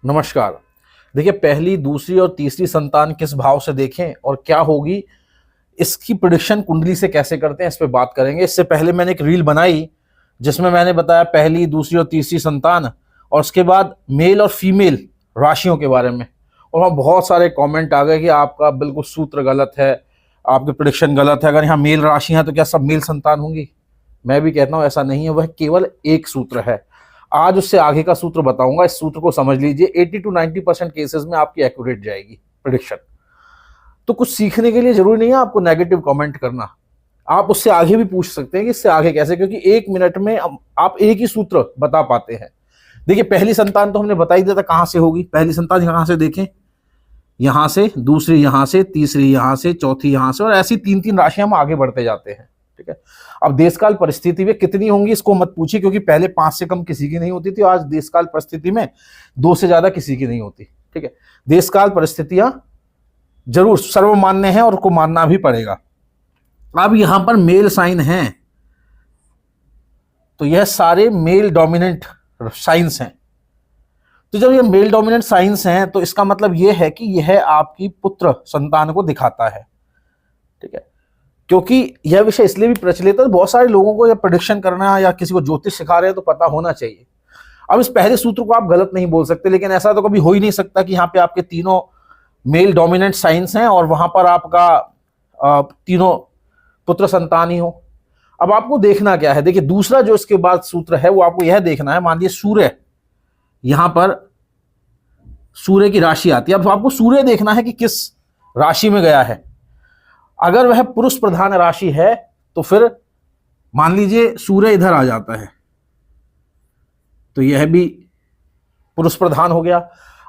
नमस्कार। देखिए, पहली, दूसरी और तीसरी संतान किस भाव से देखें और क्या होगी, इसकी प्रेडिक्शन कुंडली से कैसे करते हैं, इस पे बात करेंगे। इससे पहले मैंने एक रील बनाई जिसमें मैंने बताया पहली, दूसरी और तीसरी संतान और उसके बाद मेल और फीमेल राशियों के बारे में। और वहाँ बहुत सारे कमेंट आ गए कि आपका बिल्कुल सूत्र गलत है, आपकी प्रेडिक्शन गलत है। अगर यहाँ मेल राशि है तो क्या सब मेल संतान होंगी? मैं भी कहता हूँ ऐसा नहीं है, वह केवल एक सूत्र है। आज उससे आगे का सूत्र बताऊंगा। इस सूत्र को समझ लीजिए, 80 to 90% केसेस में आपकी एक्यूरेट जाएगी प्रेडिक्शन। तो कुछ सीखने के लिए जरूरी नहीं है आपको नेगेटिव कमेंट करना, आप उससे आगे भी पूछ सकते हैं कि इससे आगे कैसे, क्योंकि 1 मिनट में आप एक ही सूत्र बता पाते हैं। देखिए, पहली संतान तो हमने बता ही दिया था कहां से होगी। पहली संतान यहां से देखें, यहां से, दूसरी यहां से, तीसरी यहां से, चौथी यहां से, और ऐसी 3-3 राशियां हम आगे बढ़ते जाते हैं। ठीक है। अब देशकाल परिस्थिति में कितनी होंगी इसको मत पूछिए, क्योंकि पहले 5 से कम किसी की नहीं होती थी, आज देशकाल परिस्थिति में 2 से ज्यादा किसी की नहीं होती। ठीक है। देशकाल परिस्थितियां जरूर सर्वमान्य है और को मानना भी पड़ेगा। अब यहां पर मेल साइन है तो यह सारे मेल डोमिनेंट साइंस हैं। तो जब ये मेल डोमिनेंट साइंस हैं तो इसका मतलब यह है कि यह आपकी पुत्र संतान को दिखाता है। ठीक है। क्योंकि यह विषय इसलिए भी प्रचलित है, बहुत सारे लोगों को यह प्रेडिक्शन करना या किसी को ज्योतिष सिखा रहे हैं तो पता होना चाहिए। अब इस पहले सूत्र को आप गलत नहीं बोल सकते, लेकिन ऐसा तो कभी हो ही नहीं सकता कि यहाँ पे आपके तीनों मेल डोमिनेंट साइंस हैं और वहां पर आपका तीनों पुत्र संतान ही हो। अब आपको देखना क्या है, देखिए दूसरा जो इसके बाद सूत्र है वो आपको यह देखना है। मान लीजिए सूर्य, यहां पर सूर्य की राशि आती है। अब आपको सूर्य देखना है कि किस राशि में गया है। अगर वह पुरुष प्रधान राशि है तो फिर मान लीजिए सूर्य इधर आ जाता है तो यह भी पुरुष प्रधान हो गया।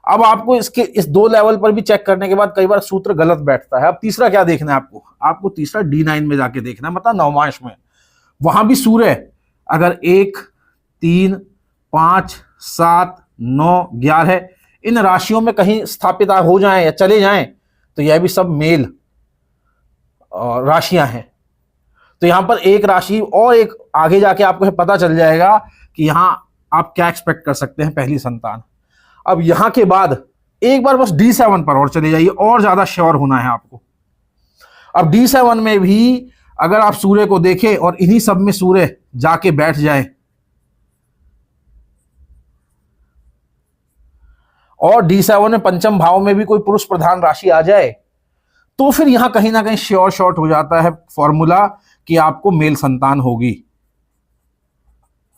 अब आपको इसके इस 2 लेवल पर भी चेक करने के बाद कई बार सूत्र गलत बैठता है। अब तीसरा क्या देखना है आपको तीसरा D9 में जाके देखना है, मतलब नवमांश में। वहां भी सूर्य अगर 1, 3, 5, 7, 9, 11 इन राशियों में कहीं स्थापित हो जाएं या चले जाएं तो यह भी सब मेल राशियां हैं। तो यहां पर एक राशि और एक आगे जाके आपको पता चल जाएगा कि यहां आप क्या एक्सपेक्ट कर सकते हैं पहली संतान। अब यहां के बाद एक बार बस D7 पर और चले जाइए, और ज्यादा श्योर होना है आपको। अब D7 में भी अगर आप सूर्य को देखें और इन्हीं सब में सूर्य जाके बैठ जाए और D7 में पंचम भाव में भी कोई पुरुष प्रधान राशि आ जाए तो फिर यहां कहीं ना कहीं श्योर शॉर्ट हो जाता है फॉर्मूला कि आपको मेल संतान होगी।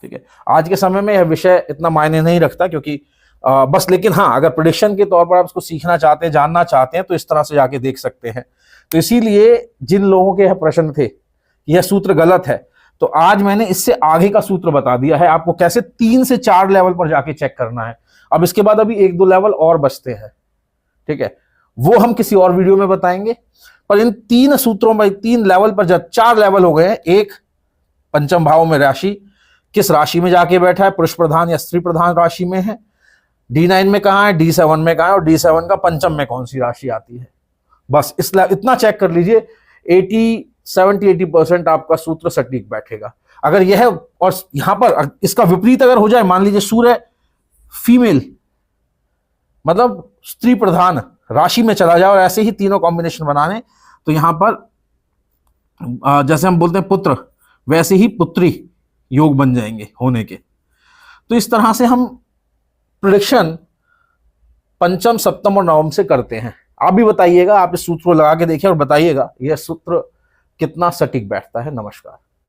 ठीक है। आज के समय में यह विषय इतना मायने नहीं रखता, क्योंकि बस, लेकिन हाँ, अगर प्रेडिक्शन के तौर पर आप इसको सीखना चाहते हैं, जानना चाहते हैं तो इस तरह से जाके देख सकते हैं। तो इसीलिए जिन लोगों के यह प्रश्न थे यह सूत्र गलत है, तो आज मैंने इससे आगे का सूत्र बता दिया है आपको कैसे 3 से 4 लेवल पर जाके चेक करना है। अब इसके बाद अभी 1-2 लेवल और बचते हैं। ठीक है। वो हम किसी और वीडियो में बताएंगे। पर इन 3 सूत्रों में 3 लेवल पर जब 4 लेवल हो गए हैं, एक पंचम भाव में राशि किस राशि में जाके बैठा है, पुरुष प्रधान या स्त्री प्रधान राशि में है, D9 में कहां है, D7 में कहां है, और D7 का पंचम में कौन सी राशि आती है। बस इतना चेक कर लीजिए, 70-80% आपका सूत्र सटीक बैठेगा। अगर यह और यहां पर इसका विपरीत अगर हो जाए, मान लीजिए सूर्य फीमेल मतलब स्त्री प्रधान राशि में चला जाए और ऐसे ही तीनों कॉम्बिनेशन बनाने, तो यहां पर जैसे हम बोलते हैं पुत्र, वैसे ही पुत्री योग बन जाएंगे होने के। तो इस तरह से हम प्रेडिक्शन पंचम, सप्तम और नवम से करते हैं। आप भी बताइएगा, आप इस सूत्र को लगा के देखिए और बताइएगा यह सूत्र कितना सटीक बैठता है। नमस्कार।